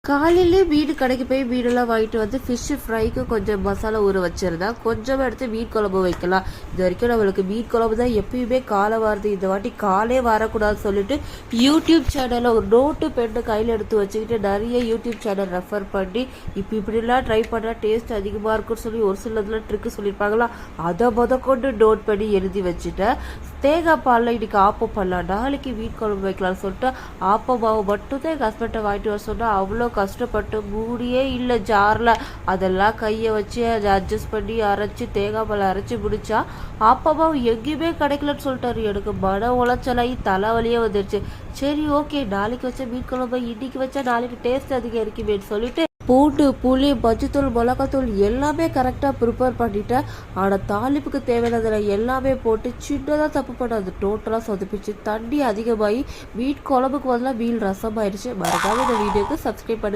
காலையிலே வீடு கடைக்கு போய் மீனெல்லாம் வாங்கிட்டு வந்து ஃபிஷ் ஃப்ரைக்கு கொஞ்சம் மசாலா ஊற வச்சிருந்தா கொஞ்சமாக எடுத்து மீன் குழம்பு வைக்கலாம். இது வரைக்கும் நம்மளுக்கு மீன் குழம்பு தான் எப்பயுமே காலை வருது, இந்த வாட்டி காலே வரக்கூடாதுன்னு சொல்லிட்டு யூடியூப் சேனலில் ஒரு நோட்டு பெண்ணு கையில் எடுத்து வச்சுக்கிட்டு நிறைய யூடியூப் சேனல் ரெஃபர் பண்ணி இப்படிலாம் ட்ரை பண்ணால் டேஸ்ட் அதிகமாக இருக்குன்னு சொல்லி ஒரு சிலதுல ட்ரிக்கு சொல்லியிருப்பாங்களா, அதை கொண்டு நோட் பண்ணி எழுதி வச்சுட்டேன். தேங்காய் பாலில் இன்னைக்கு ஆப்பம் பண்ணலாம், நாளைக்கு மீன் குழம்பு வைக்கலாம்னு சொல்லிட்டு ஆப்பம் மாவு மட்டும்தான் எங்கள் ஹஸ்பண்டை வாங்கிட்டு வர சொன்னால் அவ்வளோ கஷ்டப்பட்டு மூடியே இல்லை ஜாரில் அதெல்லாம் கையை வச்சு அதை அட்ஜஸ்ட் பண்ணி அரைச்சி தேங்காய் பால் அரைச்சி முடிச்சா ஆப்பமாவும் எங்கேயுமே கிடைக்கலன்னு சொல்லிட்டாரு. எனக்கு மன உளைச்சலாகி தலைவலியே வந்துடுச்சு. சரி ஓகே, நாளைக்கு வச்ச மீன் குழம்பு இன்னைக்கு வச்சா நாளைக்கு டேஸ்ட் அதிகம் இருக்குமேன்னு சொல்லிட்டு பூண்டு புளி மஞ்சத்தூள் மிளகாத்தூள் எல்லாமே கரெக்டாக ப்ரிப்பேர் பண்ணிட்டேன். ஆனால் தாளிப்புக்கு தேவையானதில் எல்லாமே போட்டு சின்னதாக தப்பு பண்ண அது டோட்டலாக சொதப்பிச்சு. தண்ணி அதிகமாகி மீன் குழம்புக்கு பதிலாக மீன் ரசம் ஆயிடுச்சு. மறக்காம இந்த வீடியோக்கு சப்ஸ்கிரைப் பண்ணி